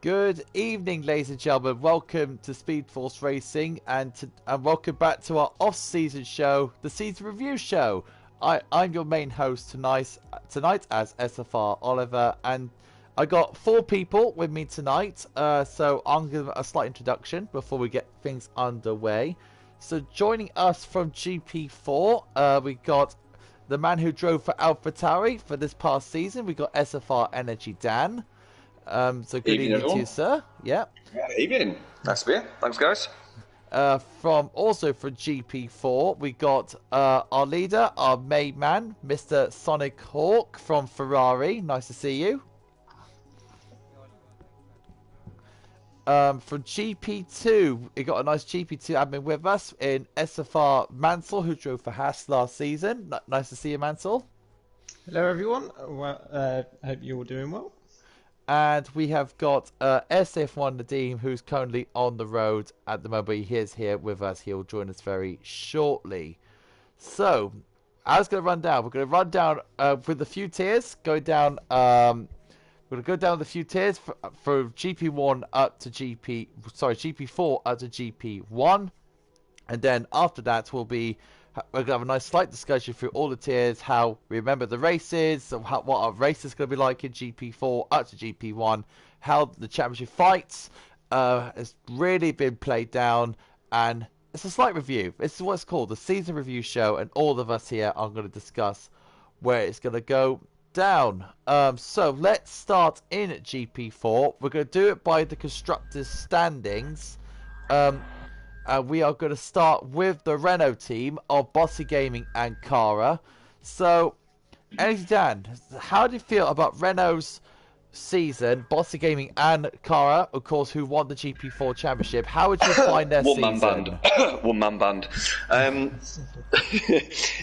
Good evening, ladies and gentlemen. Welcome to Speed Force Racing, and welcome back to our off-season show, the season review show. I'm your main host tonight as SFR Oliver, and I got 4 people with me tonight. So I'm going to give a slight introduction before we get things underway. So joining us from GP4, we got the man who drove for AlphaTauri for this past season. We got SFR Energy Dan. So good evening to you, sir. Yeah. Evening. Nice to be here. Thanks, guys. From GP4, we got our leader, our main man, Mr. Sonic Hawk from Ferrari. Nice to see you. From GP2, we got a nice GP2 admin with us in SFR Mansell, who drove for Haas last season. Nice to see you, Mansell. Hello, everyone. Well, hope you're all doing well. And we have got SF1 Nadeem, who's currently on the road at the moment. He is here with us. He'll join us very shortly. So, I was going to run down. We're going to run down with a few tiers. We're going to go down the few tiers for GP1 up to GP4 up to GP1. And then after that, we're going to have a nice slight discussion through all the tiers, how we remember the races, what our race is going to be like in GP4 up to GP1, how the championship fights has really been played down, and it's a slight review. It's what's called the season review show, and all of us here are going to discuss where it's going to go down. So let's start in GP4. We're going to do it by the constructors' standings. We are going to start with the Renault team of Bossy Gaming and Cara. So, Energy Dan, how do you feel about Renault's season, Bossy Gaming and Cara, of course, who won the GP4 championship? How would you find their season? One-man band.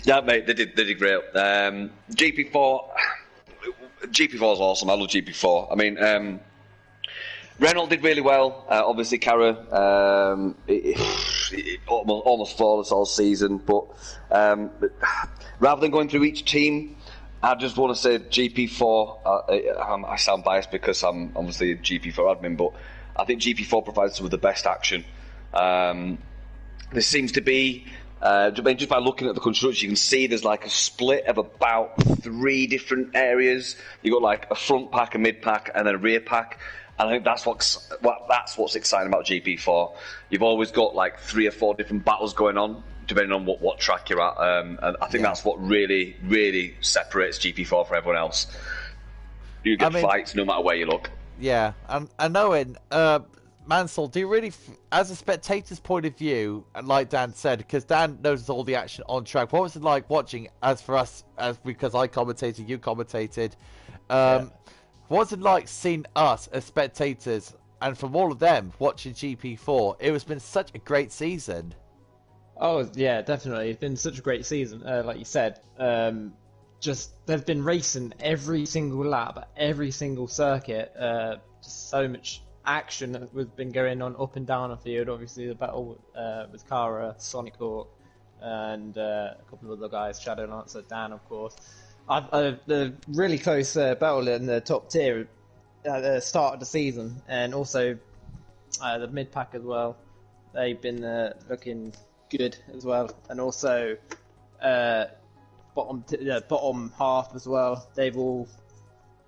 Yeah, mate, they did great. GP4 is awesome. I love GP4. I mean, Renault did really well. Obviously, Cara almost flawless all season. But rather than going through each team, I just want to say GP4. I sound biased because I'm obviously a GP4 admin, but I think GP4 provides some of the best action. There seems to be, just by looking at the construction, you can see there's like a split of about 3 different areas. You've got like a front pack, a mid pack, and then a rear pack. And I think that's what's exciting about GP4. You've always got like 3 or 4 different battles going on, depending on what track you're at. And I think that's what really, really separates GP4 from everyone else. You get fights no matter where you look. Yeah, and knowing Mansell, do you really, as a spectator's point of view, like Dan said, because Dan knows all the action on track, what was it like watching, as for us, because I commentated, you commentated, what was it like seeing us as spectators, and from all of them watching GP4? It has been such a great season. Oh, yeah, definitely. It's been such a great season, like you said. Just, they've been racing every single lap, every single circuit. Just so much action that has been going on up and down the field. Obviously, the battle with Cara, Sonic Hawk, and a couple of other guys, Shadow Lancer, Dan, of course. The really close battle in the top tier at the start of the season, and also the mid pack as well. They've been looking good as well, and also bottom half as well. They've all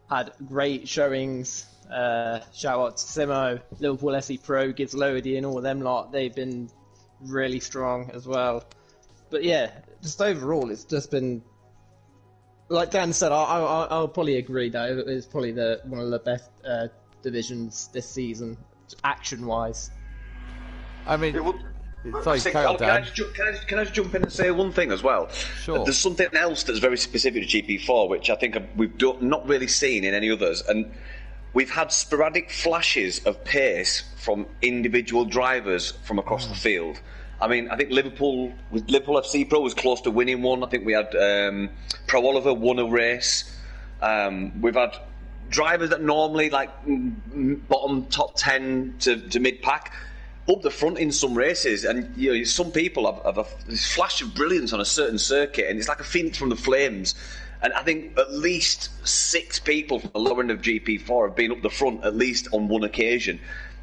had great showings. Shout out to Simo, Liverpool SE Pro, Giz Lodi, and all of them lot. They've been really strong as well. But yeah, just overall, it's just been. Like Dan said, I'll probably agree that it's probably one of the best divisions this season, action-wise. I mean, sorry, carry on, Dan. Can I just jump in and say one thing as well? Sure. There's something else that's very specific to GP4, which I think we've not really seen in any others, and we've had sporadic flashes of pace from individual drivers from across the field. I mean, I think Liverpool FC Pro was close to winning one. I think we had Pro Oliver won a race. We've had drivers that normally like bottom top 10 to mid pack up the front in some races, and you know, some people have this flash of brilliance on a certain circuit, and it's like a phoenix from the flames. And I think at least 6 people from the lower end of GP4 have been up the front at least on one occasion,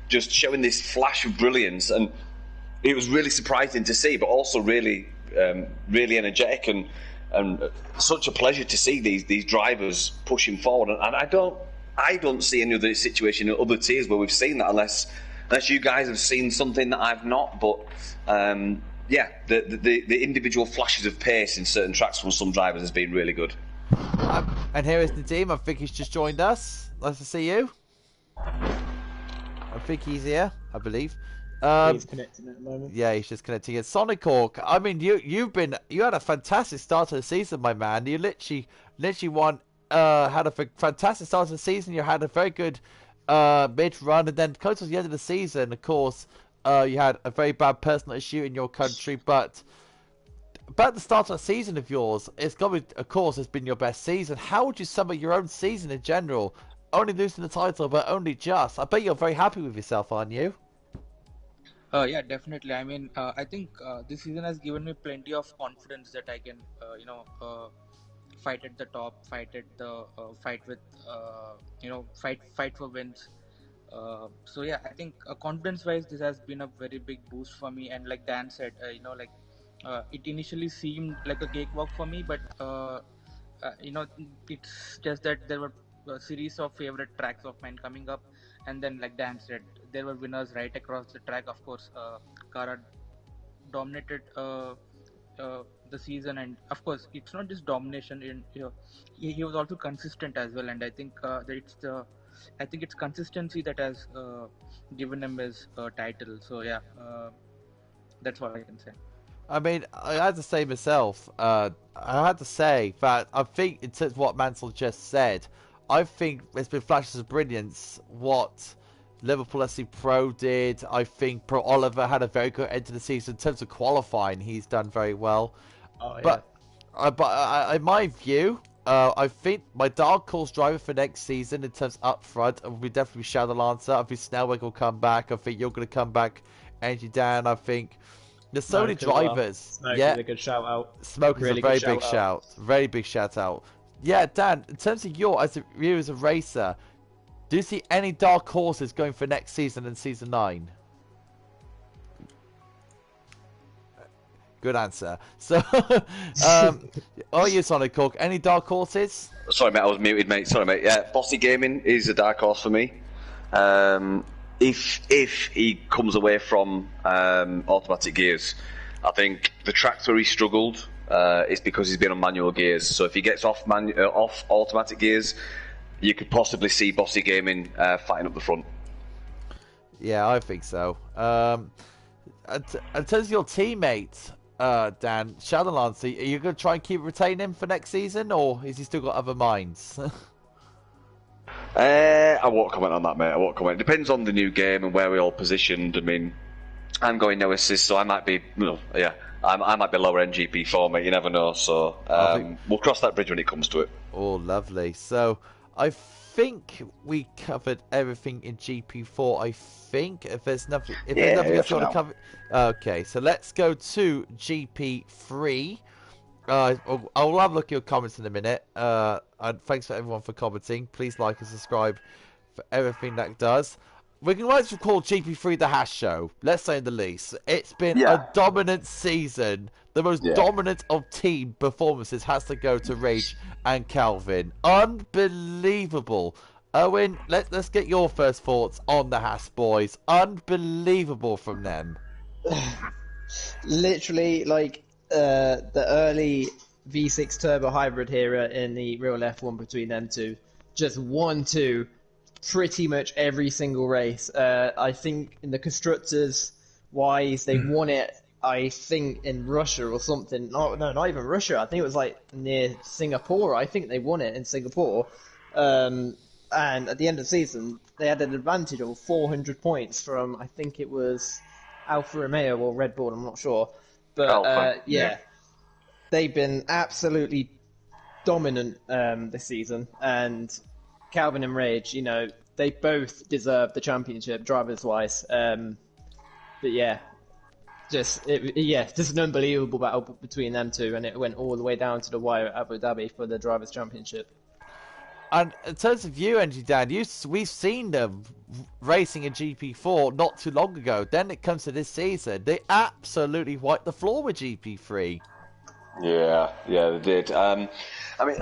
just showing this flash of brilliance. And it was really surprising to see, but also really, really energetic and such a pleasure to see these drivers pushing forward. And I don't see any other situation in other tiers where we've seen that, unless you guys have seen something that I've not. But yeah, the individual flashes of pace in certain tracks from some drivers has been really good. And here is Nadim. I think he's just joined us. Nice to see you. I think he's here, I believe. He's connecting at the moment. Yeah, he's just connecting it. Sonic Hawk, I mean, you had a fantastic start to the season, my man. You literally won, had a fantastic start to the season. You had a very good mid run, and then close to the end of the season, of course, you had a very bad personal issue in your country. But about the start of the season of yours, it's been your best season. How would you sum up your own season in general? Only losing the title, but only just. I bet you're very happy with yourself, aren't you? Yeah, definitely. I mean, I think this season has given me plenty of confidence that I can, fight at the top, fight for wins. So yeah, I think confidence-wise, this has been a very big boost for me. And like Dan said, it initially seemed like a cakewalk for me, but it's just that there were a series of favorite tracks of mine coming up, and then like Dan said, there were winners right across the track. Of course, Kara dominated the season, and of course, it's not just domination. He was also consistent as well, and I think it's consistency that has given him his title. So yeah, that's what I can say. I mean, I had to say myself, I had to say that I think, in terms of what Mansell just said, I think there's been flashes of brilliance. What Liverpool SC Pro did, I think Pro Oliver had a very good end to the season. In terms of qualifying, he's done very well. Oh, yeah. But in my view, I think my dark horse driver for next season, in terms of up front, will be definitely Shadow Lancer. I think Snellweg will come back. I think you're going to come back, Angie Dan. I think there's so many drivers. Smoke is a good shout out. Smoke is a very big shout. Very big shout out. Yeah, Dan, in terms of you as a racer, do you see any dark horses going for next season and season 9? Good answer. So, you, Sonic Hawk, any dark horses? Sorry, mate, I was muted, mate. Sorry, mate. Yeah, Bossy Gaming is a dark horse for me. If he comes away from automatic gears, I think the tracks where he struggled is because he's been on manual gears. So if he gets off automatic gears, you could possibly see Bossy Gaming fighting up the front. Yeah, I think so. In terms of your teammate, Dan, Shadowlands, are you going to try and retain him for next season, or has he still got other minds? I won't comment on that, mate. I won't comment. It depends on the new game and where we're all positioned. I mean, I'm going no assist, so I might be, I might be lower end GP4, mate. You never know. So we'll cross that bridge when it comes to it. Oh, lovely. So I think we covered everything in GP4. I think if there's nothing, there's nothing else you want to cover. Okay, so let's go to GP3. I'll have a look at your comments in a minute. And thanks for everyone for commenting. Please like and subscribe for everything that does. We can like to call GP3 the Hash Show. Let's say the least. It's been a dominant season. The most dominant of team performances has to go to Rage and Calvin. Unbelievable. Owen, let's get your first thoughts on the Hash boys. Unbelievable from them. Literally, like the early V6 turbo hybrid here in the real F1 between them two, just 1-2 pretty much every single race. I think in the constructors wise, they won it, I think, in Russia or something. No, not even Russia. I think it was like near Singapore. I think they won it in Singapore. And at the end of the season, they had an advantage of 400 points from, I think it was Alfa Romeo or Red Bull, I'm not sure. But they've been absolutely dominant this season. And Calvin and Rage, they both deserve the championship, drivers-wise. But yeah, just an unbelievable battle between them two, and it went all the way down to the wire at Abu Dhabi for the Drivers' Championship. And in terms of you, Angie Dan, we've seen them racing in GP4 not too long ago. Then it comes to this season, they absolutely wiped the floor with GP3. Yeah, they did. I mean,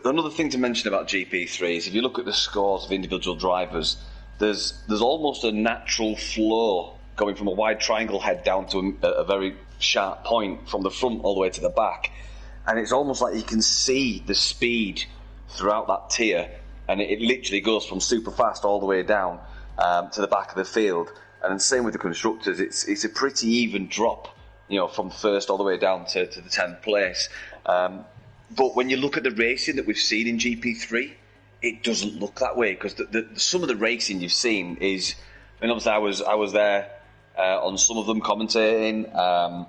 another thing to mention about GP3 is if you look at the scores of individual drivers, there's almost a natural flow going from a wide triangle head down to a very sharp point from the front all the way to the back. And it's almost like you can see the speed throughout that tier, and it literally goes from super fast all the way down to the back of the field. And then same with the constructors, it's a pretty even drop, from first all the way down to the 10th place. But when you look at the racing that we've seen in GP3, it doesn't look that way, because some of the racing you've seen is, and obviously I was there on some of them commentating,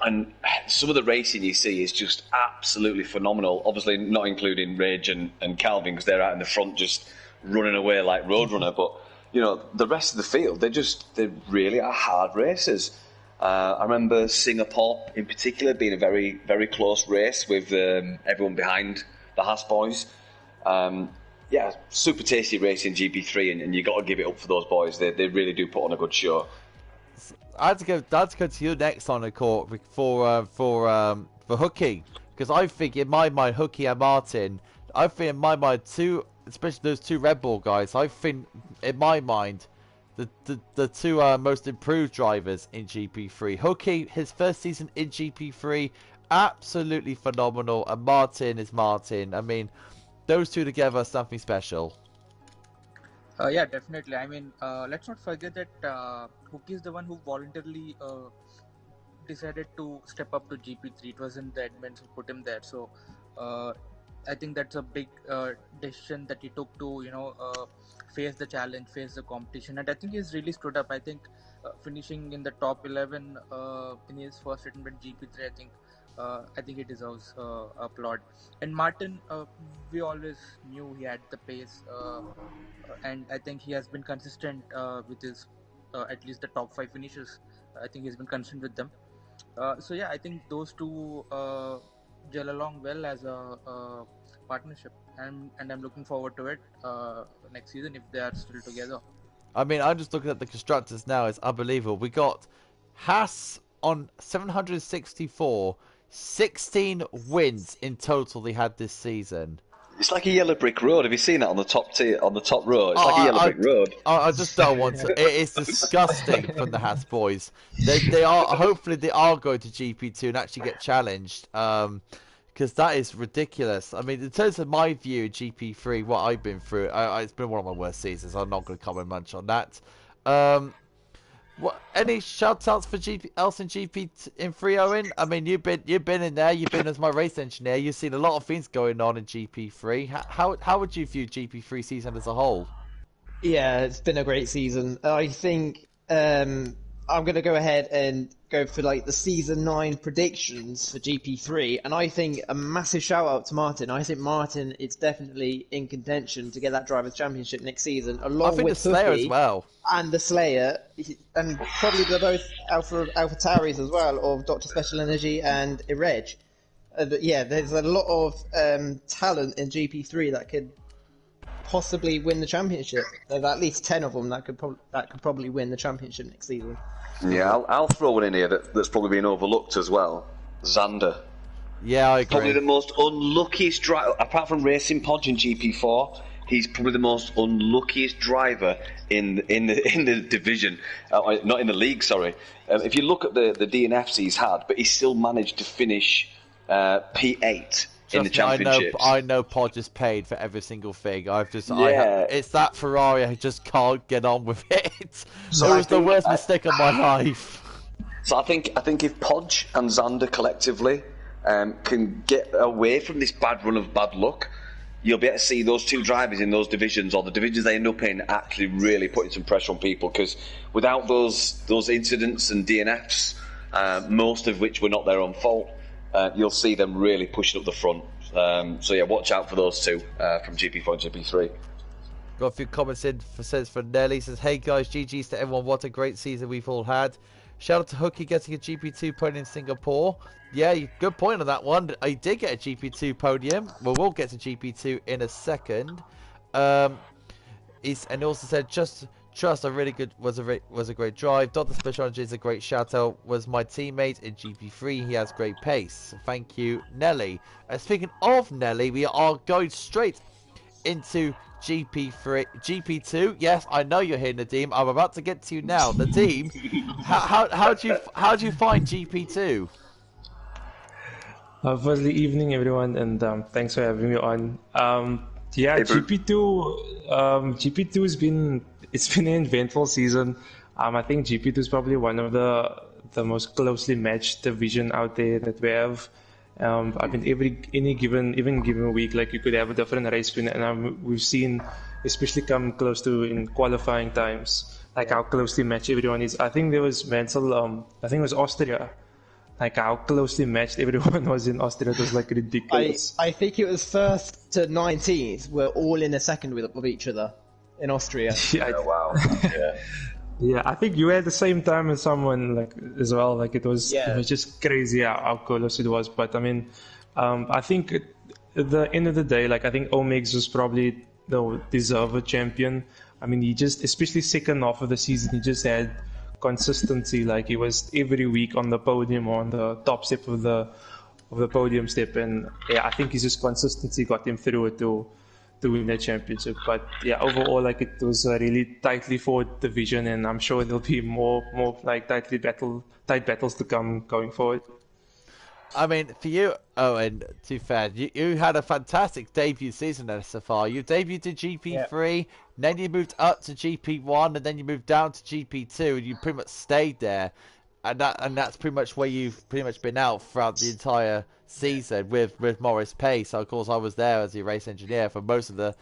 and some of the racing you see is just absolutely phenomenal. Obviously not including Rage and Calvin, because they're out in the front just running away like Roadrunner. But the rest of the field, they really are hard racers. I remember Singapore in particular being a very, very close race with everyone behind the Haas boys. Super tasty race in GP3, and you got to give it up for those boys. They really do put on a good show. I had to go to you next on the court for Hooky, because I think in my mind Hooky and Martin, I think in my mind especially those two Red Bull guys, I think in my mind the two most improved drivers in GP3. Hooky, his first season in GP3, absolutely phenomenal, and Martin is Martin. I mean, those two together are something special. Yeah, definitely. I mean, let's not forget that Hooky is the one who voluntarily decided to step up to GP3. It wasn't the admins who put him there. So I think that's a big decision that he took to, face the challenge, face the competition. And I think he's really stood up. I think finishing in the top 11 in his first attempt at GP3, I think he deserves applaud. And Martin, we always knew he had the pace, and I think he has been consistent with his at least the top 5 finishes. I think he's been consistent with them. I think those two gel along well as a partnership, and I'm looking forward to it next season if they are still together. I mean, I'm just looking at the constructors now. It's unbelievable. We got Haas on 764. 16 wins in total they had this season. It's like a yellow brick road. Have you seen that on the top tier, on the top row? It's like a yellow brick road. I just don't want to. It is disgusting from the Haas boys. They are hopefully they are going to GP2 and actually get challenged. Because that is ridiculous. I mean, in terms of my view, GP3, what I've been through, it's been one of my worst seasons. I'm not going to comment much on that. What any shout outs for else in GP in 3 Owen? I mean, you've been in there. You've been as my race engineer. You've seen a lot of things going on in GP3. How would you view GP3 season as a whole? Yeah, it's been a great season. I think I'm going to go ahead and go for like the season 9 predictions for GP3, and I think a massive shout out to Martin. I think Martin is definitely in contention to get that Drivers' Championship next season, along with the Slayer Hooky as well, and the Slayer, and probably they're both Alpha Tauris as well, or Dr. Special Energy and Ireg. There's a lot of talent in GP3 that could possibly win the championship. There's at least 10 of them that could probably win the championship next season. Yeah, I'll throw one in here that's probably been overlooked as well. Xander. Yeah, I agree. Probably the most unluckiest driver, apart from Racing Podge in GP4. He's probably the most unluckiest driver in the division, not in the league. Sorry. If you look at the DNFs he's had, but he still managed to finish P8 in the championship. I know Podge is paid for every single thing. It's that Ferrari. I just can't get on with it. So it was the worst mistake of my life. So I think if Podge and Xander collectively can get away from this bad run of bad luck, you'll be able to see those two drivers in those divisions, or the divisions they end up in, actually really putting some pressure on people. Because without those incidents and DNFs, most of which were not their own fault, you'll see them really pushing up the front. Watch out for those two from GP4 and GP3. Got a few comments in for Nelly. Says, hey guys, GG's to everyone. What a great season we've all had. Shout out to Hooky getting a GP2 podium in Singapore. Yeah, good point on that one. I did get a GP2 podium. Well, we'll get to GP2 in a second. And also said, just trust a really good was a great drive. Dr. Special Energy is a great shout out. Was my teammate in GP3. He has great pace. Thank you, Nelly. Speaking of Nelly, we are going straight into GP2. Yes, I know you're here, Nadim. I'm about to get to you now. Nadim, how do you find GP2? Firstly, evening everyone, and thanks for having me on. Yeah, Hey, GP2 has been an eventful season. I think GP2 is probably one of the most closely matched division out there that we have. I mean, any given week, like you could have a different race win, and we've seen, especially come close to in qualifying times, like how closely matched everyone is. I think there was Mansell, I think it was Austria. Like how closely matched everyone was in Austria. It was like ridiculous. I think it was first to 19th. We're all in a second with each other in Austria. Yeah, wow. Yeah. Yeah, I think you had the same time as someone like as well. Like it was just crazy how close it was. But I mean, I think at the end of the day, like I think Omegs was probably the deserved champion. I mean, he just, especially second half of the season, he just had consistency. Like he was every week on the podium or on the top step of the podium step, and yeah, I think his just consistency got him through it to win that championship. But yeah, overall, like it was a really tightly fought division, and I'm sure there'll be more like tight battles to come going forward. I mean, for you, Owen, to be fair, you had a fantastic debut season at SFR. You debuted to GP3, then you moved up to GP1, and then you moved down to GP2, and you pretty much stayed there. And that's pretty much where you've pretty much been out throughout the entire season with Morris Pace. So of course, I was there as your race engineer for most of the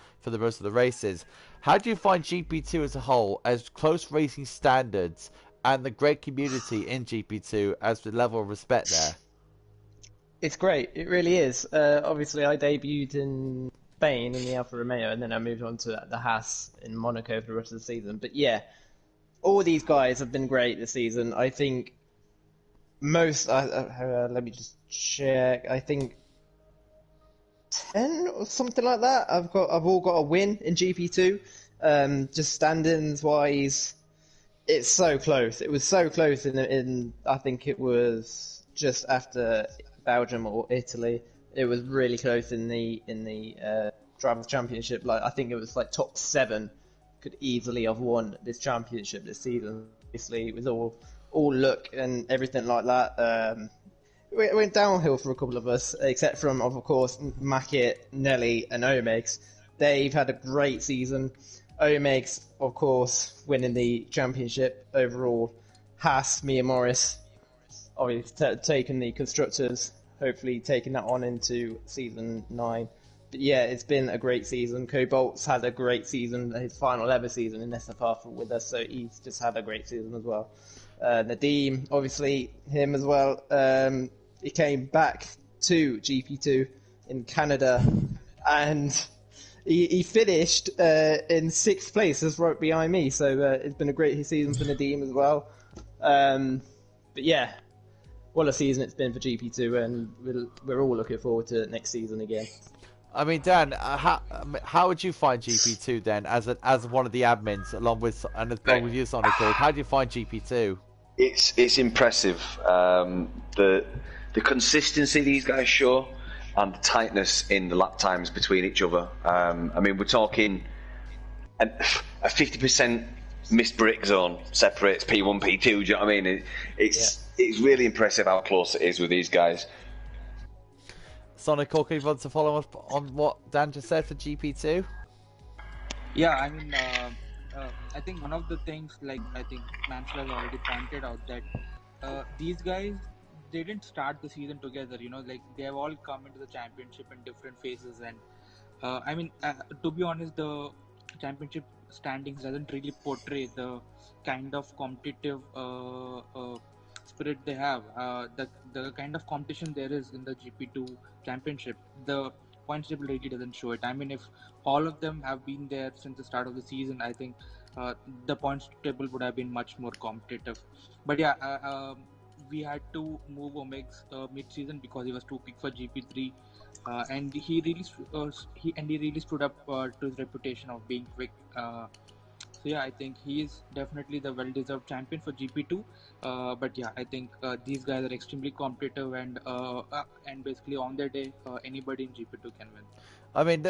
races. How do you find GP2 as a whole, as close racing standards and the great community in GP2 as the level of respect there? It's great. It really is. Obviously, I debuted in Spain in the Alfa Romeo, and then I moved on to the Haas in Monaco for the rest of the season. But yeah, all these guys have been great this season. I think most. Let me just check. I think 10 or something like that. I've all got a win in GP2. Just standings wise, it's so close. It was so close in I think it was just after Belgium or Italy. It was really close in the Drivers' Championship. Like I think it was like top 7 could easily have won this championship this season. Obviously, it was all luck and everything like that. It went downhill for a couple of us, except from, of course, Mackett, Nelly, and Omegs. They've had a great season. Omegs, of course, winning the championship overall. Haas, Mia Morris, obviously taking the constructors, hopefully taking that on into season 9. But yeah, it's been a great season. Cobalt's had a great season, his final ever season in SFR with us, so he's just had a great season as well. Nadim, obviously, him as well. He came back to GP2 in Canada, and he finished in 6th place, just right behind me. So it's been a great season for Nadim as well. But yeah, what a season it's been for GP2, and we're all looking forward to next season again. I mean, Dan, how would you find GP2 then, as one of the admins, along with you, Sonic? How do you find GP2? It's impressive. The consistency these guys show, and the tightness in the lap times between each other. I mean, we're talking a 50% missed brake zone separates P1, P2. Do you know what I mean? It's really impressive how close it is with these guys. Sonic, can you want to follow up on what Dan just said for GP2? Yeah, I mean, I think one of the things, like I think Mansell has already pointed out, that these guys, they didn't start the season together. You know, like they have all come into the championship in different phases, and I mean, to be honest, the championship standings doesn't really portray the kind of competitive spirit they have. The kind of competition there is in the GP2 championship, the points table really doesn't show it. I mean, if all of them have been there since the start of the season, I think the points table would have been much more competitive. But yeah, we had to move Omegs mid-season because he was too quick for GP3, and he really stood up to his reputation of being quick. So yeah, I think he is definitely the well-deserved champion for GP2. But yeah, I think these guys are extremely competitive, and basically on their day, anybody in GP2 can win. I mean,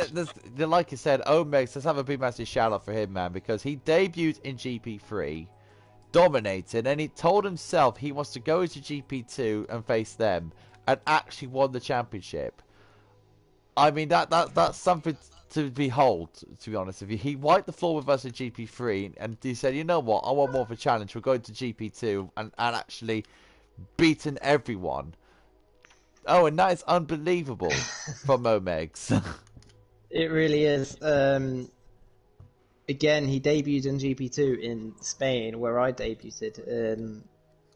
like you said, Omegs, let's have a big massive shout out for him, man, because he debuted in GP3, dominated, and he told himself he wants to go into GP2 and face them, and actually won the championship. I mean, that's something to behold, to be honest with you. He wiped the floor with us in GP3, and he said, you know what, I want more of a challenge. We're going to GP2 and actually beaten everyone. Oh, and that is unbelievable from Omegs. It really is. Again, he debuted in GP2 in Spain, where I debuted.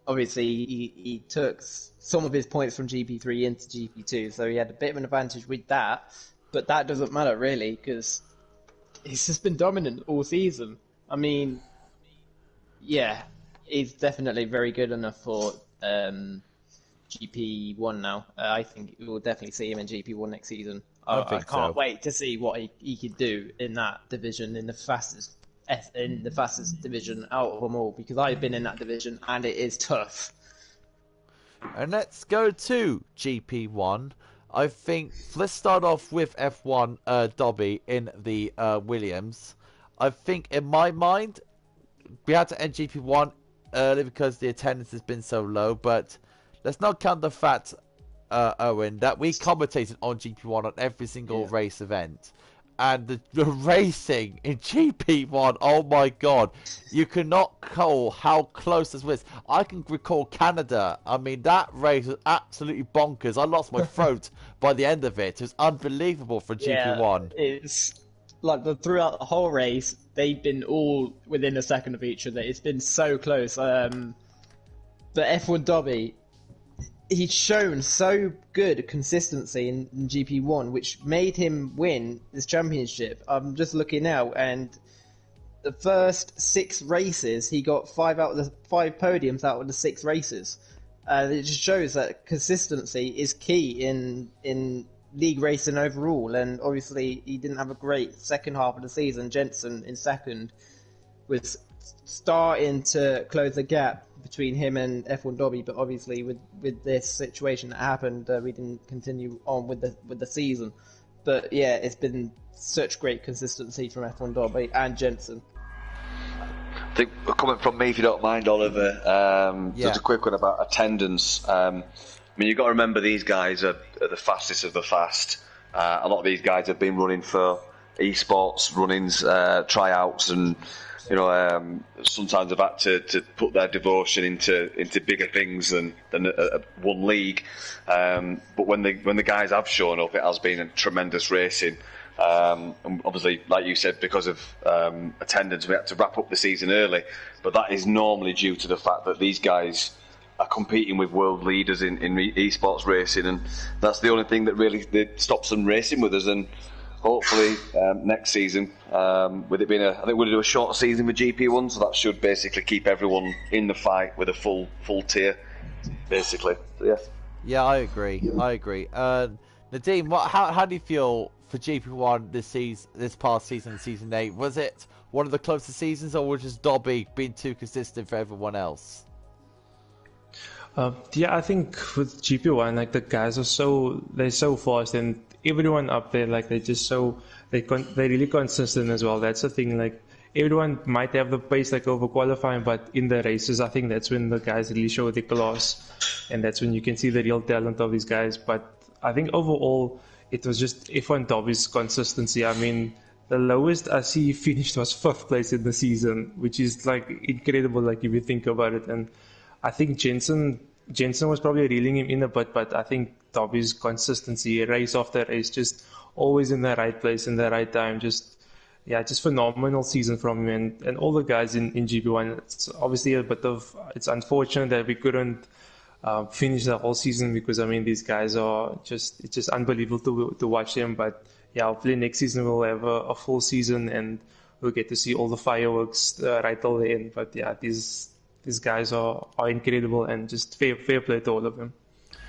Obviously, he took some of his points from GP3 into GP2, so he had a bit of an advantage with that. But that doesn't matter, really, because he's just been dominant all season. I mean, yeah, he's definitely very good enough for GP1 now. I think we'll definitely see him in GP1 next season. I can't wait to see what he could do in that division, in the fastest division out of them all, because I've been in that division and it is tough. And let's go to GP1. I think let's start off with F1 Dobby in the Williams. I think in my mind we had to end GP1 early because the attendance has been so low, but let's not count the fact, Owen, that we commentated on GP1 on every single race event. And the racing in GP1, oh my god, you cannot call how close this was. I can recall Canada. I mean, that race was absolutely bonkers. I lost my throat by the end of it. It was unbelievable for GP1. Yeah, it's like throughout the whole race, they've been all within a second of each other. It's been so close. The F1 Dobby, he's shown so good consistency in GP1, which made him win this championship. I'm just looking now, and the first 6 races, he got 5 podiums out of the 6 races. It just shows that consistency is key in league racing overall. And obviously, he didn't have a great second half of the season. Jensen in second was starting to close the gap between him and F1 Dobby, but obviously with this situation that happened, we didn't continue on with the season. But yeah, it's been such great consistency from F1 Dobby and Jensen. I think coming from me, if you don't mind, Oliver, just a quick one about attendance. I mean, you've got to remember these guys are the fastest of the fast. A lot of these guys have been running for esports run-ins, tryouts, and sometimes they've had to put their devotion into bigger things than one league. But when the guys have shown up, it has been a tremendous racing. And obviously, like you said, because of attendance, we had to wrap up the season early. But that is normally due to the fact that these guys are competing with world leaders in esports racing, and that's the only thing that really stops them racing with us. And hopefully next season, with it being I think we're going to do a short season with GP1, so that should basically keep everyone in the fight with a full tier, basically. So, yeah. Yeah, I agree. Nadeem, how do you feel for GP1 this past season, season 8? Was it one of the closest seasons, or was just Dobby being too consistent for everyone else? I think with GP1, like, the guys are so fast, and everyone up there, like, they're just they're really consistent as well. That's the thing. Like, everyone might have the pace, like, over qualifying, but in the races, I think that's when the guys really show their class, and that's when you can see the real talent of these guys. But I think overall, it was just F1 Dobby's consistency. I mean, the lowest I see finished was 5th place in the season, which is, like, incredible, like, if you think about it. And I think Jensen was probably reeling him in a bit, but I think Dobby's consistency, race after race, just always in the right place, in the right time, just phenomenal season from him, and all the guys in GP1. It's obviously it's unfortunate that we couldn't finish the whole season, because, I mean, these guys it's just unbelievable to watch them. But yeah, hopefully next season we'll have a full season, and we'll get to see all the fireworks right till the end. But yeah, these guys are incredible, and just fair play to all of them.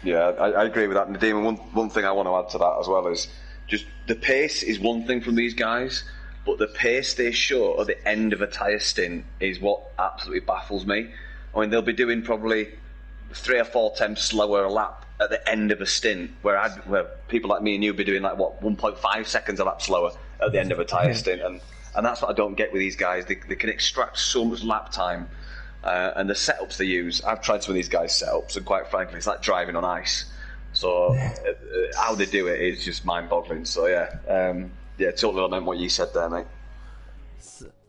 Yeah, I agree with that, Nadeem. And one thing I want to add to that as well is just the pace is one thing from these guys, but the pace they show at the end of a tyre stint is what absolutely baffles me. I mean, they'll be doing probably 3 or 4 times slower a lap at the end of a stint, where people like me and you would be doing 1.5 seconds a lap slower at the end of a tyre stint, and that's what I don't get with these guys. They can extract so much lap time. And the setups they use, I've tried some of these guys' setups, and quite frankly, it's like driving on ice. So how they do it is just mind-boggling. So totally on what you said there, mate.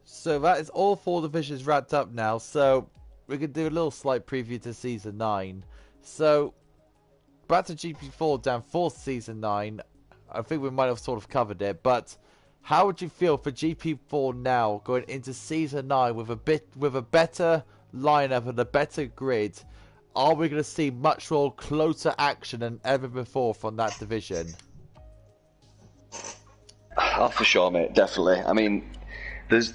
So that is all 4 divisions wrapped up now. So we could do a little slight preview to Season 9. So back to GP4 down for Season 9. I think we might have sort of covered it, but how would you feel for GP4 now going into Season 9 with a better lineup and a better grid? Are we going to see much more closer action than ever before from that division? Oh, for sure, mate. Definitely. I mean, there's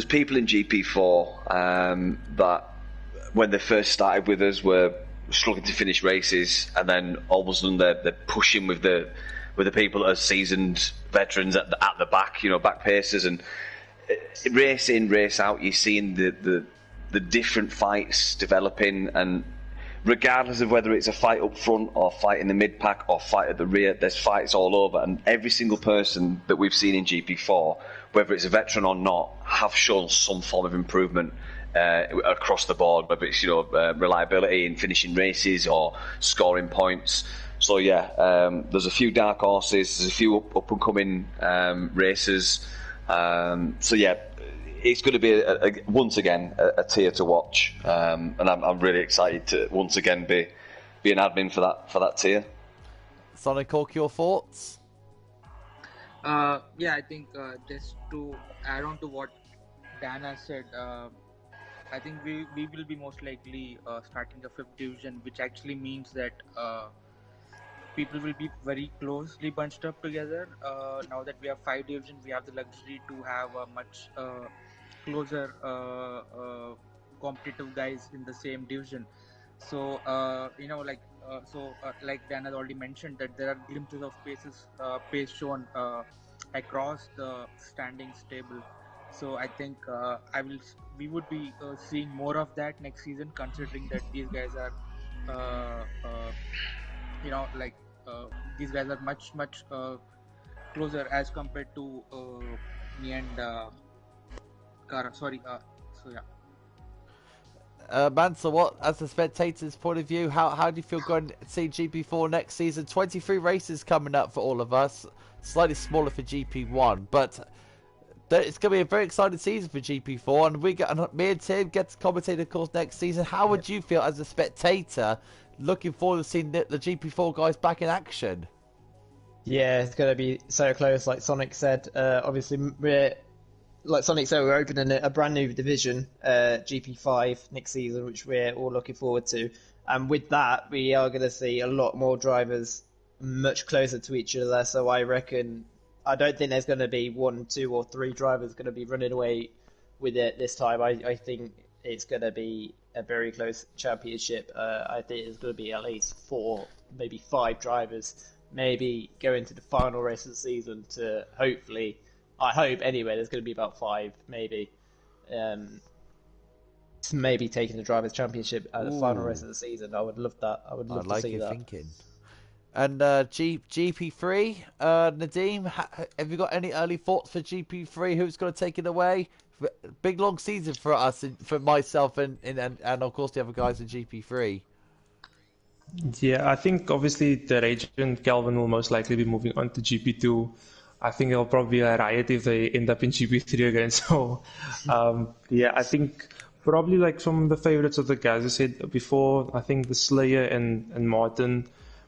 people in GP4 that when they first started with us were struggling to finish races, and then all of a sudden they're pushing with the people that are seasoned veterans at the back, back pacers, and race in, race out, you're seeing the different fights developing, and regardless of whether it's a fight up front or fight in the mid pack or fight at the rear, there's fights all over, and every single person that we've seen in GP4, whether it's a veteran or not, have shown some form of improvement across the board, whether it's reliability in finishing races or scoring points. So there's a few dark horses, there's a few up and coming racers. It's going to be once again a tier to watch, and I'm really excited to once again be an admin for that tier. Sonic Hawk, your thoughts? I think just to add on to what Dan has said, I think we will be most likely starting the 5th division, which actually means that people will be very closely bunched up together. Now that we have 5 divisions, we have the luxury to have a much closer competitive guys in the same division. So like Dan has already mentioned, that there are glimpses of pace shown across the standings table. So I think we would be seeing more of that next season, considering that these guys are these guys are much closer as compared to me and Kara. So what, as a spectator's point of view, how do you feel going to see GP4 next season? 23 races coming up for all of us, slightly smaller for GP1, but it's going to be a very exciting season for GP4, and me and Tim get to commentate, of course, next season. How would you feel as a spectator looking forward to seeing the GP4 guys back in action? Yeah, it's going to be so close, like Sonic said. Obviously, we're opening a brand new division, GP5, next season, which we're all looking forward to. And with that, we are going to see a lot more drivers much closer to each other. So I don't think there's going to be 1, 2, or 3 drivers going to be running away with it this time. I think it's going to be a very close championship. I think it's going to be at least 4, maybe 5 drivers, maybe go into the final race of the season to hopefully, I hope anyway, there's going to be about 5, maybe. Maybe taking the Drivers' Championship at the final race of the season. I would love that. I would love to see that. Thinking. And GP3, Nadeem, have you got any early thoughts for GP3? Who's going to take it away? Big long season for us, for myself and of course the other guys in GP3. Yeah, I think obviously the Regent Kelvin will most likely be moving on to GP2. I think it'll probably be a riot if they end up in GP3 again. So, I think probably like some of the favorites of the guys I said before, I think the Slayer and Martin,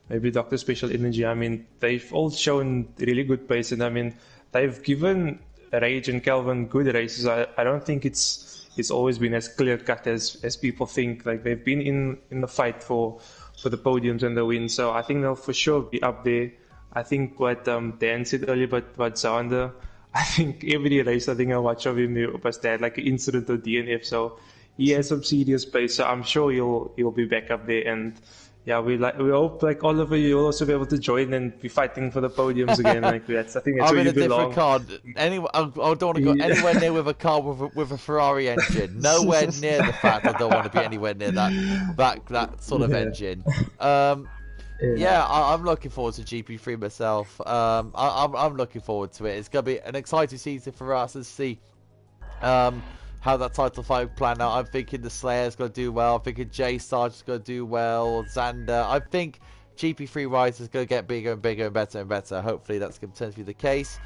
maybe Dr. Special Energy. I mean, they've all shown really good pace, and I mean, they've given Rage and Kelvin good races. I don't think it's always been as clear cut as people think. Like, they've been in the fight for the podiums and the wins. So I think they'll for sure be up there. I think what Dan said earlier about Zander, I think every race I watch of him was that like an incident or DNF. So he has some serious pace. So I'm sure he'll be back up there. And yeah, we hope like Oliver, you'll also be able to join and be fighting for the podiums again. Like that's, I think that's I'm where in you a belong. different car. I don't want to go anywhere near with a car with a Ferrari engine. Nowhere near the fact I don't want to be anywhere near that sort of engine. Yeah, I'm looking forward to GP3 myself. I'm looking forward to it. It's gonna be an exciting season for us to see how that title fight plan out. I'm thinking the Slayer's gonna do well. I'm thinking J Sarge's gonna do well. Xander. I think GP3 Rise is gonna get bigger and bigger and better and better. Hopefully that's gonna potentially be the case.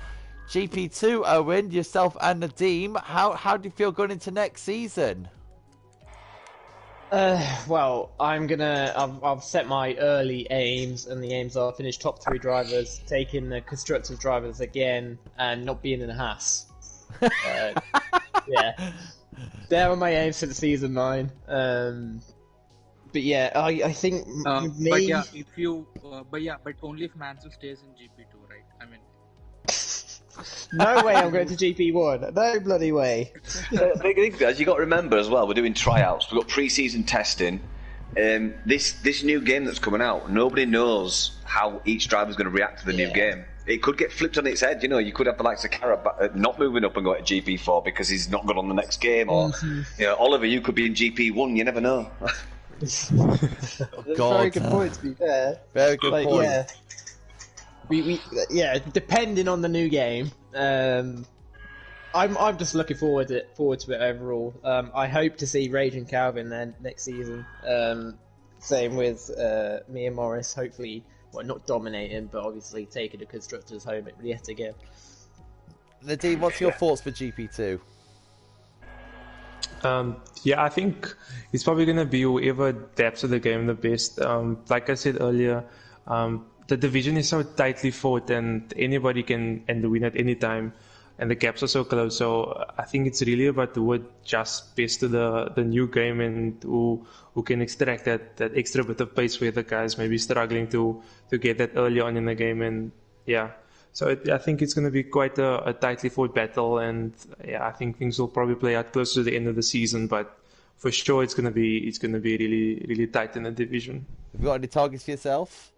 GP2, Owen, yourself and Nadim, how do you feel going into next season? Well, I've set my early aims, and the aims are finish top 3 drivers, taking the constructors drivers again, and not being in a Haas. Yeah, there are my aims for the season 9. But yeah, I think me. But yeah, but only if Mansell stays in GP2, right? I mean. No way I'm going to GP1. No bloody way. The big thing, guys, you got to remember as well, we're doing tryouts. We've got pre-season testing. This new game that's coming out, nobody knows how each driver's going to react to the new game. It could get flipped on its head. You know, you could have the likes of Cara not moving up and going to GP4 because he's not good on the next game. Or, you know, Oliver, you could be in GP1. You never know. Very good point, to be fair. Very good point. Yeah. We depending on the new game, I'm just looking forward to it overall. I hope to see Raging Calvin then next season. Same with me and Morris. Hopefully, well, not dominating, but obviously taking the constructors home yet again. Nadim, what's your thoughts for GP2? Yeah, I think it's probably going to be whoever adapts to the game the best. Like I said earlier, the division is so tightly fought, and anybody can win at any time, and the gaps are so close. So I think it's really about who adjusts best to the new game and who can extract that extra bit of pace where the guys may be struggling to get that early on in the game. And yeah, so I think it's going to be quite a tightly fought battle, and yeah, I think things will probably play out close to the end of the season, but for sure it's going to be really, really tight in the division. Have you got any targets for yourself?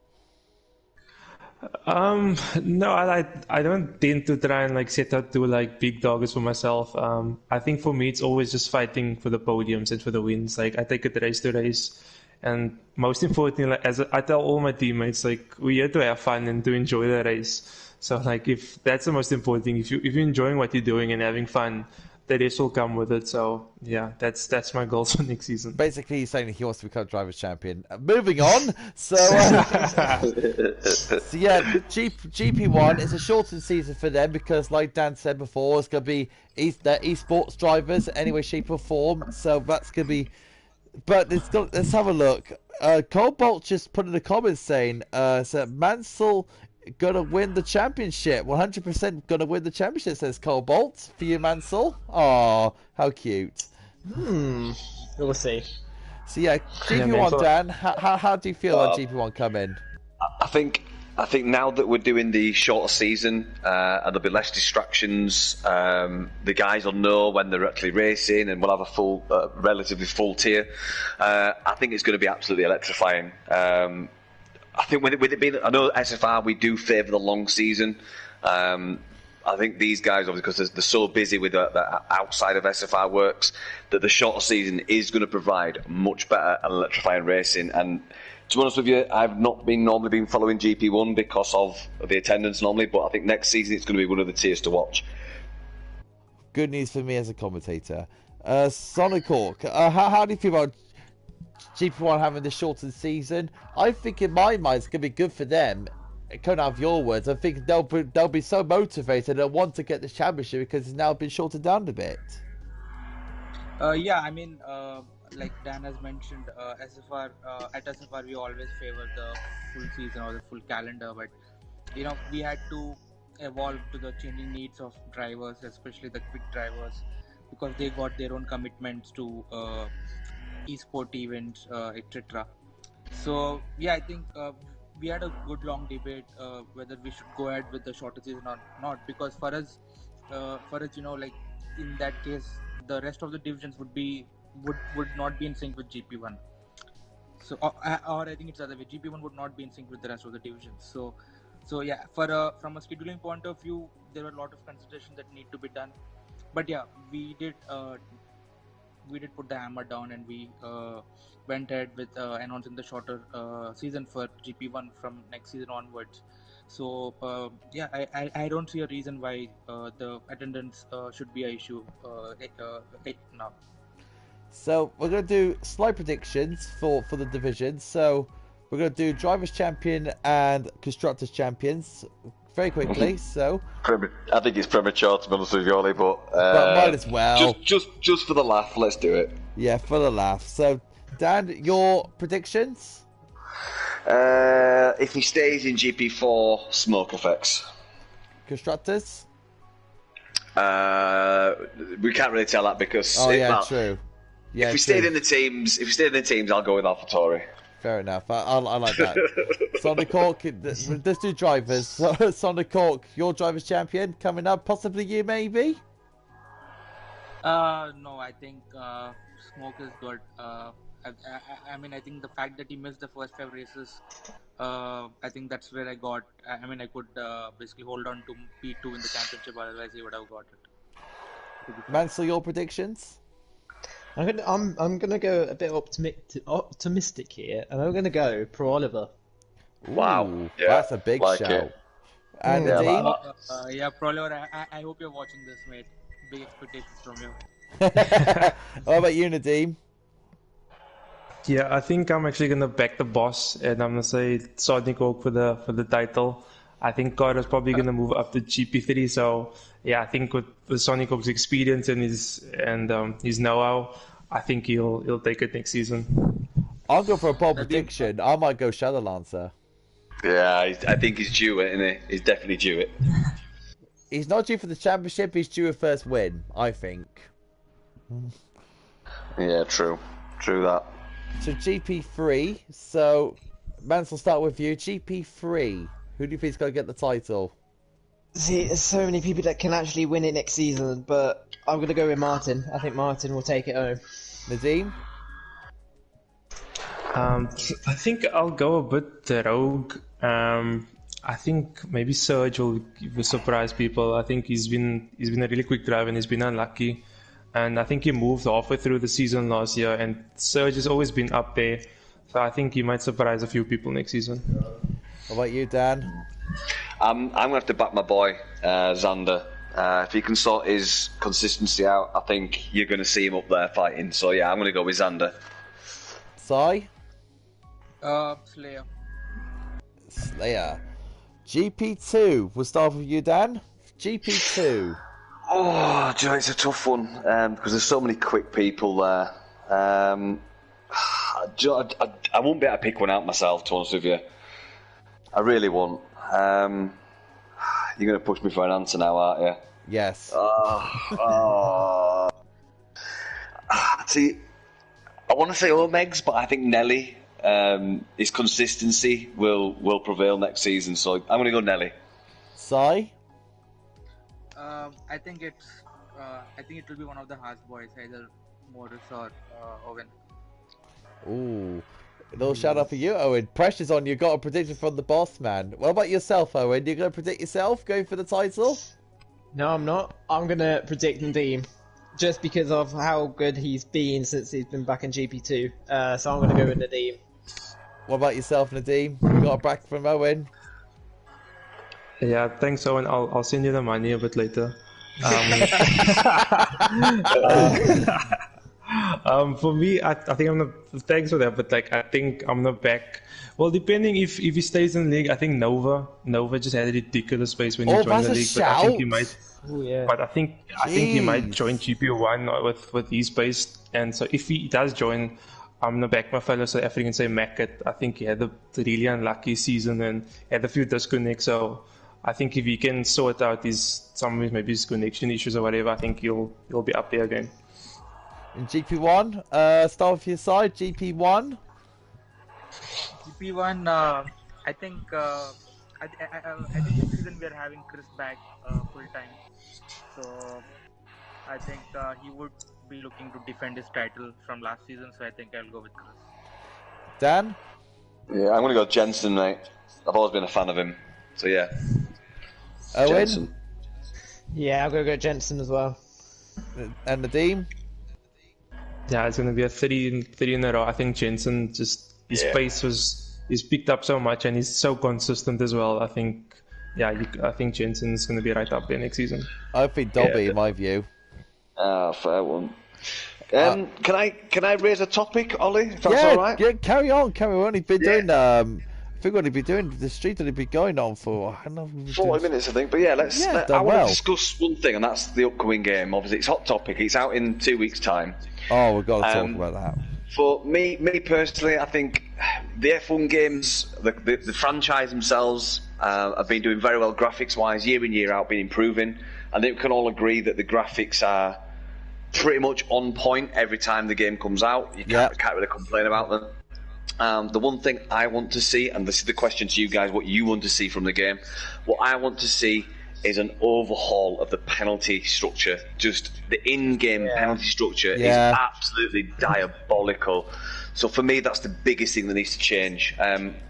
No, I don't tend to try and set out to big targets for myself. I think for me it's always just fighting for the podiums and for the wins. I take it race to race, and most importantly, as I tell all my teammates, we're here to have fun and to enjoy the race. So if that's the most important thing, if you're enjoying what you're doing and having fun, the rest will come with it. So yeah, that's my goals for next season. Basically, he's saying he wants to become drivers champion. Moving on. So yeah, GP1 is a shortened season for them because, like Dan said before, it's going to be they're esports drivers anyway, shape or form. So that's going to be. But let's have a look. Cobalt just put in the comments saying, so Mansell gonna win the championship. 100% gonna win the championship, says Cobalt. For you, Mansell. Oh, how cute. We'll see. So yeah, GP1, Dan. How do you feel on GP1 come in? I think now that we're doing the shorter season and there'll be less distractions, the guys will know when they're actually racing, and we'll have a full, relatively full tier. I think it's going to be absolutely electrifying. I think with it being, I know SFR, we do favour the long season. I think these guys, obviously, because they're so busy with the outside of SFR works, that the shorter season is going to provide much better and electrifying racing. And to be honest with you, I've not normally been following GP1 because of the attendance normally, but I think next season it's going to be one of the tiers to watch. Good news for me as a commentator. Sonic Hawk, how do you feel about GP1 having the shortened season? I think in my mind it's going to be good for them. Coming out of your words, I think they'll be so motivated and want to get this championship because it's now been shortened down a bit. Yeah, I mean, like Dan has mentioned, SFR at SFR we always favor the full season or the full calendar, but you know, we had to evolve to the changing needs of drivers, especially the quick drivers, because they got their own commitments to esport events, etc. So yeah, I think we had a good long debate whether we should go ahead with the shorter season or not, because for us for us, like in that case, the rest of the divisions would not be in sync with GP1. So, or I think it's the other way. GP1 would not be in sync with the rest of the divisions. So yeah, from a scheduling point of view, there were a lot of considerations that need to be done. But yeah, we did put the hammer down, and we went ahead with announcing the shorter season for GP1 from next season onwards. So yeah, I don't see a reason why the attendance should be an issue now. So we're going to do slight predictions for the division. So we're going to do Drivers' Champion and Constructors' Champions very quickly. So I think it's premature to be honest with you, Ollie, but might as well. Just for the laugh, let's do it. Yeah, for the laugh. So Dan, your predictions? If he stays in GP4, smoke effects. Constructors? We can't really tell that because true. Yeah, if we stayed in the teams, I'll go with AlphaTauri. Fair enough. I like that. Sonic Hawk, let's do drivers. Sonic Hawk, your Drivers' Champion coming up. Possibly you, maybe? No, I think Smoke is good. I mean, I think the fact that he missed the first 5 races, I think that's where I got. I mean, I could basically hold on to P2 in the championship, otherwise he would have got it. Mansell, your predictions? I'm gonna go a bit optimistic here, and I'm gonna go Pro Oliver. Wow, yeah, that's a big shout. It. And Nadeem? Yeah, Pro Oliver. I hope you're watching this, mate. Big expectations from you. What about you, Nadeem? Yeah, I think I'm actually gonna back the boss, and I'm gonna say Sonic Hawk for the title. I think Carter's probably gonna move up to GP3. So yeah, I think with Sonic Hawk's experience and his know-how, I think he'll take it next season. I'll go for a bold prediction. I might go Shadow Lancer. Yeah, I think he's due it, isn't he? He's definitely due it. He's not due for the championship. He's due a first win, I think. Yeah, true that. So GP3. So Mansell, start with you. GP3. Who do you think's going to get the title? See, there's so many people that can actually win it next season, but I'm going to go with Martin. I think Martin will take it home. Nadeem? I think I'll go a bit rogue. I think maybe Serge will surprise people. I think he's been a really quick driver and he's been unlucky. And I think he moved halfway through the season last year, and Serge has always been up there. So I think he might surprise a few people next season. What about you, Dan? I'm going to have to back my boy, Xander. If he can sort his consistency out, I think you're going to see him up there fighting. So yeah, I'm going to go with Xander. Sai? Slayer. GP2. We'll start with you, Dan. GP2. Oh, Joe, it's a tough one because there's so many quick people there. I won't be able to pick one out myself, to be honest with you. I really won't. You're going to push me for an answer now, aren't you? Yes. See, I want to say Omegs, but I think Nelly, his consistency will prevail next season. So I'm going to go Nelly. Sai? I think it will be one of the Haas boys, either Morris or Owen. Ooh. A little shout out for you, Owen. Pressure's on you. Got a prediction from the boss, man. What about yourself, Owen? You going to predict yourself going for the title? No, I'm not. I'm going to predict Nadeem. Just because of how good he's been since he's been back in GP2. So I'm going to go with Nadeem. What about yourself, Nadeem? You got a back from Owen? Yeah, thanks, Owen. I'll send you the money a bit later. For me, I think I'm gonna thanks for that, but I think I'm gonna back. Well, depending if he stays in the league, I think Nova just had a ridiculous pace when he joined the league. But I think he might. Ooh, yeah. But I think he might join GP1 with his pace. And so if he does join, I'm gonna back my fellow South African, say Mackett. I think he had a really unlucky season and had a few disconnects. So I think if he can sort out his connection issues or whatever, I think he'll be up there again. In GP1, start with your side. GP1. GP1, I think I think this season we are having Chris back full time, so I think he would be looking to defend his title from last season. So I think I'll go with Chris. Dan? Yeah, I'm going to go Jensen, mate. I've always been a fan of him. So yeah. Owen? Jensen. Yeah, I'm gonna go Jensen as well. And Nadeem? Yeah, it's going to be a 30 in a row. I think Jensen just, his pace he's picked up so much and he's so consistent as well. I think, I think Jensen's going to be right up there next season. I think Dobby, in my view. Fair one. Can I raise a topic, Ollie? If that's all right. Yeah, carry on. We've only been doing. I think we've only been doing the street. Only been going on for 40 minutes, I think. But yeah, I want to discuss one thing, and that's the upcoming game. Obviously, it's a hot topic. It's out in 2 weeks' time. Oh, we've got to talk about that. For me personally, I think the F1 games, the franchise themselves, have been doing very well graphics-wise, year in, year out, been improving. I think we can all agree that the graphics are pretty much on point every time the game comes out. You can't really complain about them. The one thing I want to see, and this is the question to you guys, what you want to see from the game, what I want to see is an overhaul of the penalty structure. Just the in-game penalty structure is absolutely diabolical. So for me, that's the biggest thing that needs to change.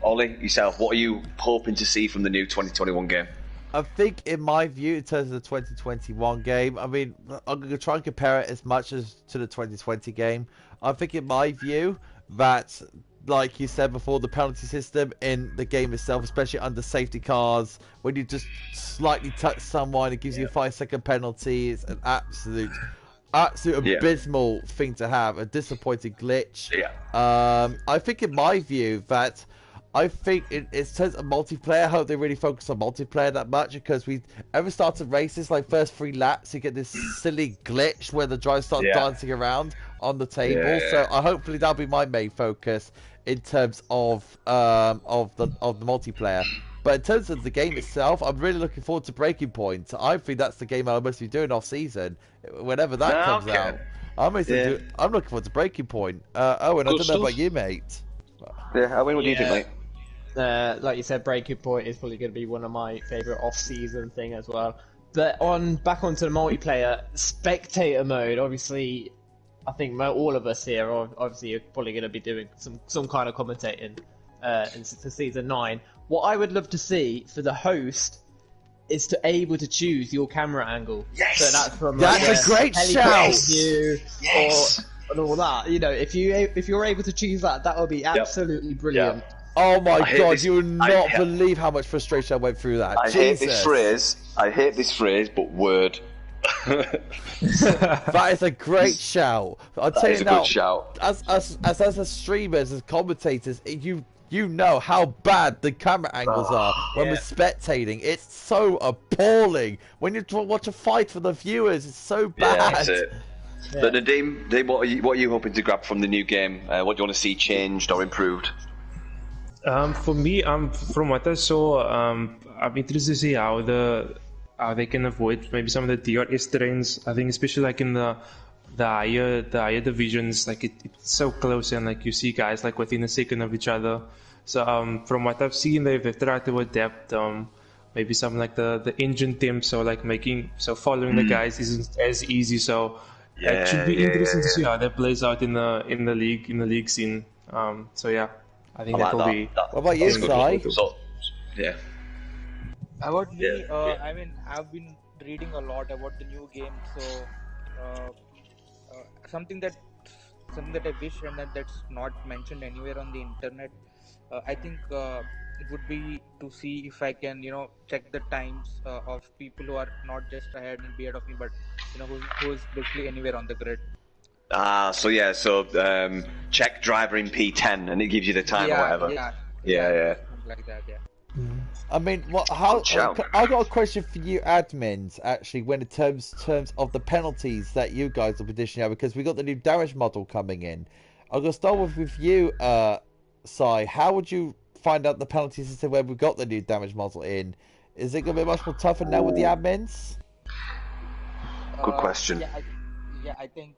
Ollie, yourself, what are you hoping to see from the new 2021 game? I think, in my view, in terms of the 2021 game, I mean, I'm going to try and compare it as much as to the 2020 game. I think, in my view, that, like you said before, the penalty system in the game itself, especially under safety cars, when you just slightly touch someone, it gives you a 5-second penalty. It's an absolute abysmal thing to have, a disappointing glitch. I think, in my view, that I think it says a multiplayer. I hope they really focus on multiplayer that much, because we ever started races, like first 3 laps, you get this silly glitch where the driver starts dancing around on the table. So hopefully that'll be my main focus in terms of the multiplayer. But in terms of the game itself, I'm really looking forward to Breaking Point. I think that's the game I'll mostly be doing off season, whenever that comes out. I'm looking forward to Breaking Point. Owen, I don't know about you, mate. Yeah, Owen, what do you think, mate? Like you said, Breaking Point is probably going to be one of my favourite off-season thing as well. But back onto the multiplayer, spectator mode, obviously, I think all of us here are probably going to be doing some kind of commentating for Season 9. What I would love to see for the host is to able to choose your camera angle. Yes! So that's from that's a great shout! Yes! And all that. You know, if you're able to choose that would be absolutely brilliant. Yep. Oh my god, you would not believe how much frustration I went through that. I hate this phrase, but word. That is a great shout. I'll tell you now, good shout. As streamers, as commentators, you know how bad the camera angles are when we're spectating. It's so appalling. When you watch a fight for the viewers, it's so bad. Yeah, that's it. Yeah. But Nadeem, what are you hoping to grab from the new game? What do you want to see changed or improved? For me, from what I saw, I'm interested to see how they can avoid maybe some of the DRS terrains. I think especially like in the higher divisions, like it's so close, and like you see guys like within a second of each other. So from what I've seen, they've tried to adapt maybe something like the engine temp, so like following the guys isn't as easy. So it should be interesting to see how that plays out in the league scene. So yeah. I think that will be. What about you, Sai? Yeah. About me, I mean, I've been reading a lot about the new game, so something that I wish and that's not mentioned anywhere on the internet. I think it would be to see if I can, check the times of people who are not just ahead and ahead of me, but who is basically anywhere on the grid. So check driver in P10 and it gives you the time or whatever. Yeah. Something like that, yeah. I mean, I got a question for you admins, actually, when in terms of the penalties that you guys will be dishing out, because we got the new damage model coming in. I'm going to start with you, Sai. How would you find out the penalty system when we got the new damage model in? Is it going to be much more tougher now with the admins? Good question. I think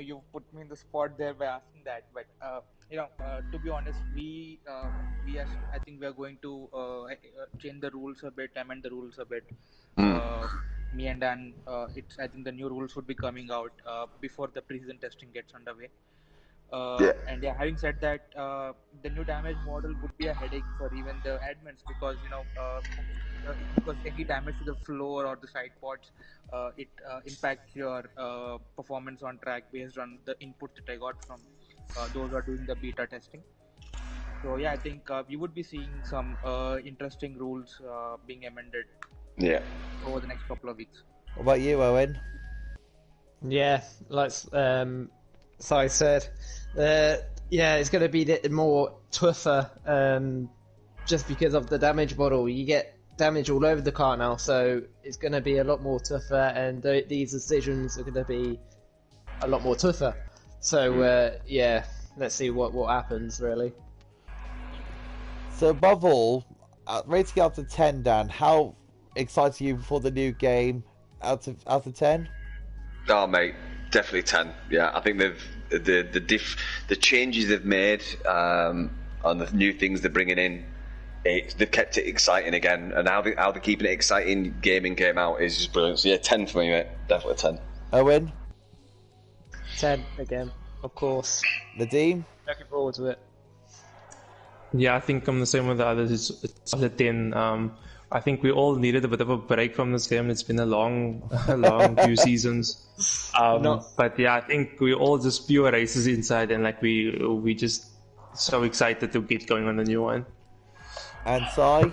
you put me in the spot there by asking that, but to be honest, I think we are going to change the rules a bit, amend the rules a bit. Me and Dan, I think the new rules would be coming out before the preseason testing gets underway. And yeah, having said that, the new damage model would be a headache for even the admins because because any damage to the floor or the side pods, it impacts your performance on track based on the input that I got from those who are doing the beta testing. So yeah, I think we would be seeing some interesting rules being amended. Over the next couple of weeks. What about you, Owen? Yeah, like so I said, it's going to be more tougher just because of the damage model. You get damage all over the car now, so it's going to be a lot more tougher, and these decisions are going to be a lot more tougher. So let's see what happens really. So above all, rating out of 10, Dan, how excited are you for the new game out of 10? Oh mate, definitely 10. Yeah, I think the changes they've made and the new things they're bringing in, they've kept it exciting again, and how they're keeping it exciting game in, game out is just brilliant. So yeah, 10 for me, mate. Definitely 10. Owen? 10 again, of course. Nadeem? Looking forward to it. Yeah, I think I'm the same with the others. It's a 10. I think we all needed a bit of a break from this game. It's been a long few seasons. But yeah, I think we all just pure races inside, and like we just so excited to get going on the new one. And Sai?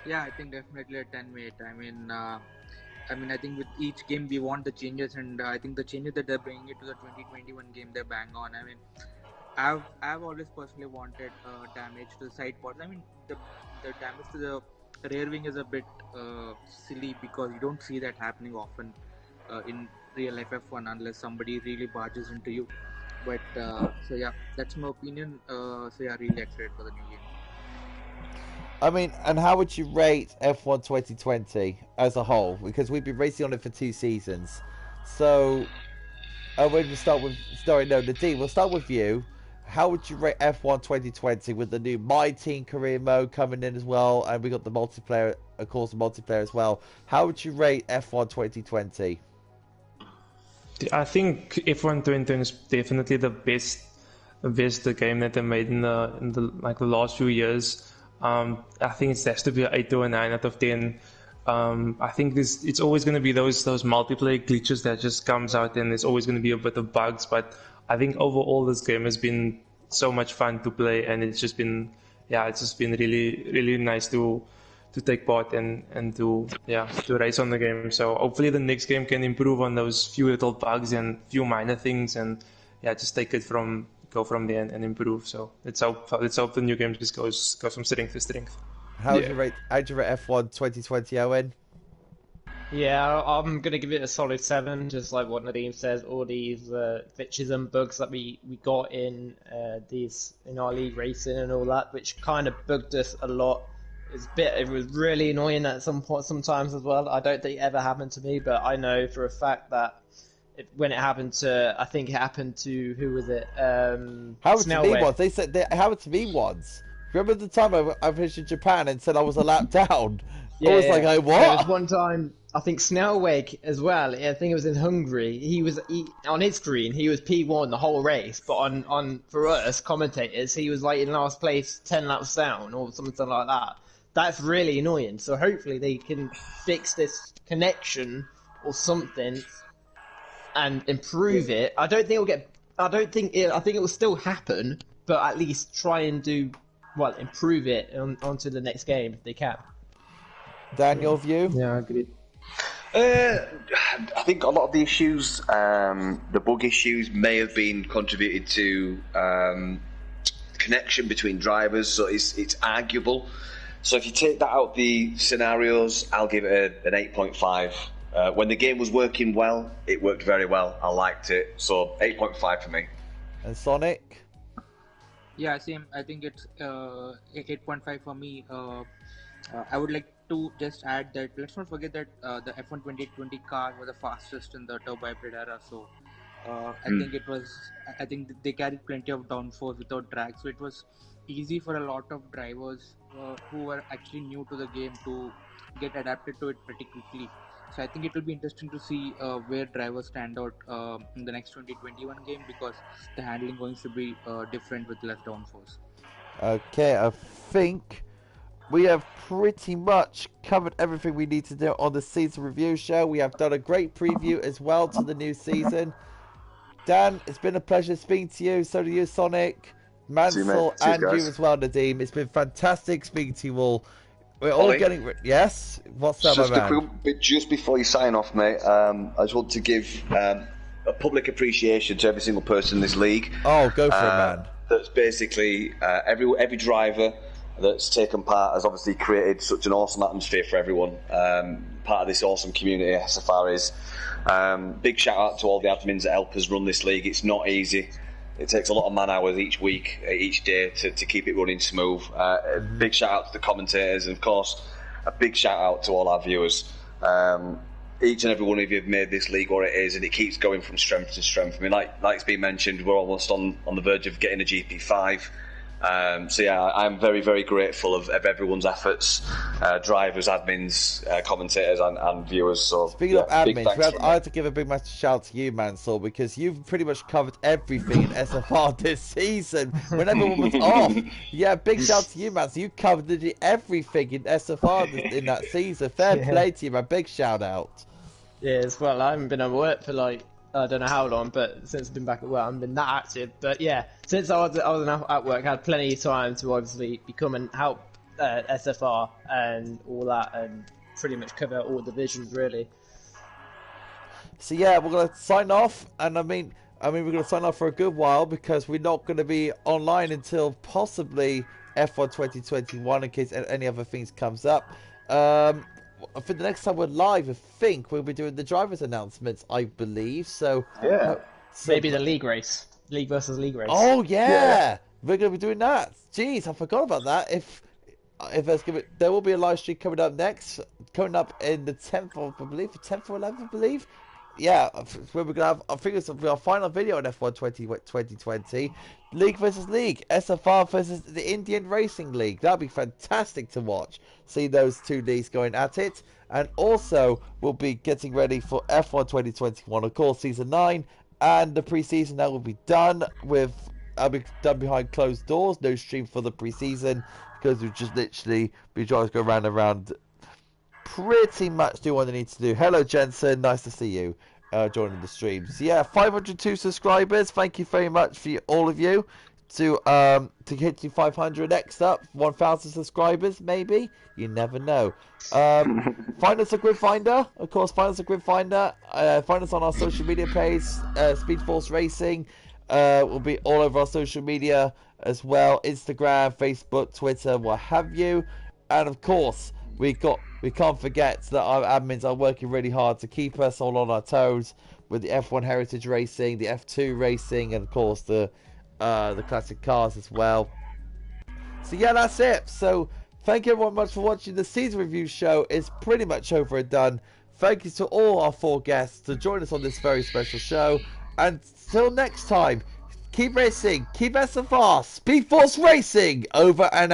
Yeah, I think definitely a 10, mate. I think with each game we want the changes, and I think the changes that they're bringing it to the 2021 game, they're bang on. I mean, I've always personally wanted damage to the side pods. I mean, the damage to the rear wing is a bit silly because you don't see that happening often in real life F1 unless somebody really barges into you. But so yeah, that's my opinion. So yeah, really excited for the new game. I mean, and how would you rate F1 2020 as a whole? Because we've been racing on it for 2 seasons. So, we'll start with... Sorry, no, Nadeem, we'll start with you. How would you rate F1 2020 with the new My Team career mode coming in as well? And we got the multiplayer, of course, the multiplayer as well. How would you rate F1 2020? I think F1 2020 is definitely the best game that they made in the last few years. I think it has to be an 8 or a 9 out of 10. I think it's always going to be those multiplayer glitches that just comes out, and there's always going to be a bit of bugs. But I think overall this game has been so much fun to play, and it's just been really, really nice to take part and to race on the game. So hopefully the next game can improve on those few little bugs and few minor things, and just take it go from there and improve. So let's hope the new game just goes from strength to strength. How'd you rate F1 2020, Owen? Yeah, I'm gonna give it a solid 7, just like what Nadeem says. All these glitches and bugs that we got in our league racing and all that, which kind of bugged us a lot. It was really annoying at some point sometimes as well. I don't think it ever happened to me, but I know for a fact that when it happened to, I think it happened to, who was it? Happened to me once. They said it happened to me once. Remember the time I finished in Japan and said I was a lap down? I was like, what? There was one time, I think Snellweg as well, I think it was in Hungary, on his screen, he was P1 the whole race, but on for us, commentators, he was like in last place 10 laps down or something like that. That's really annoying, so hopefully they can fix this connection or something and improve it. I think it will still happen, but at least try and improve it onto the next game if they can. Dan, your view? Yeah, I agree. I think a lot of the issues, the bug issues, may have been contributed to connection between drivers, so it's arguable. So if you take that out the scenarios, I'll give it an 8.5. When the game was working well, it worked very well. I liked it, so 8.5 for me. And Sonic? Yeah, same. I think it's 8.5 for me. I would like to just add that let's not forget that the F1 2020 cars were the fastest in the turbo hybrid era. So I think they carried plenty of downforce without drag, so it was easy for a lot of drivers who were actually new to the game to get adapted to it pretty quickly. So I think it will be interesting to see where drivers stand out in the next 2021 game, because the handling going to be different with less downforce. Okay, I think we have pretty much covered everything we need to do on the season review show. We have done a great preview as well to the new season. Dan, it's been a pleasure speaking to you. So do you, Sonic, Mansell, and you as well, Nadeem. It's been fantastic speaking to you all. We're all getting... Yes? What's up, my man? Just before you sign off, mate, I just want to give a public appreciation to every single person in this league. Oh, go for it, man. That's basically every driver that's taken part has obviously created such an awesome atmosphere for everyone. Part of this awesome community SFR is. Big shout out to all the admins that help us run this league. It's not easy. It takes a lot of man hours each week, each day to keep it running smooth. Big shout out to the commentators, and of course a big shout out to all our viewers. Each and every one of you have made this league what it is, and it keeps going from strength to strength. I mean, like it's been mentioned, we're almost on the verge of getting a GP5. So yeah, I'm very, very grateful of everyone's efforts, drivers, admins, commentators, and viewers. So speaking of admins, I have to give a big massive shout out to you, Mansell, because you've pretty much covered everything in SFR this season when everyone was off. Yeah, big shout out to you, Mansell. You covered literally everything in SFR in that season. Fair play to you, man. Big shout out. Yes, well, I haven't been at work for I don't know how long, but since I've been back at work, I haven't been that active. But yeah, since I was at work, I had plenty of time to obviously become and help SFR and all that, and pretty much cover all divisions really. So yeah, we're gonna sign off, and I mean we're gonna sign off for a good while because we're not gonna be online until possibly F1 2021 in case any other things comes up. For the next time we're live, I think we'll be doing the drivers' announcements, I believe. So yeah, maybe the league race, league versus league race. Oh yeah, we're gonna be doing that. Jeez, I forgot about that. If there will be a live stream coming up in the 10th of, I believe, 10th or 11th, I believe. Yeah, where we're gonna have, I think it's our final video on F1 2020, League versus League, SFR versus the Indian Racing League. That'd be fantastic to watch. See those two leagues going at it, and also we'll be getting ready for F1 2021, of course, season 9, and the pre-season that will be done with. I'll be done behind closed doors, no stream for the pre-season because we've just literally be trying to go round and round. Pretty much do what they need to do. Hello, Jensen. Nice to see you joining the streams. Yeah, 502 subscribers. Thank you very much for all of you to hit to 500 next up. 1,000 subscribers, maybe. You never know. Find us at Gridfinder. Of course, find us at Gridfinder. Find us on our social media page, Speed Force Racing. We'll be all over our social media as well. Instagram, Facebook, Twitter, what have you. And of course, we can't forget that our admins are working really hard to keep us all on our toes with the F1 Heritage Racing, the F2 Racing, and of course the classic cars as well. So yeah, that's it. So thank you everyone much for watching. The season review show is pretty much over and done. Thank you to all our 4 guests to join us on this very special show. And till next time, keep racing, keep SFR, Speed Force Racing, over and out.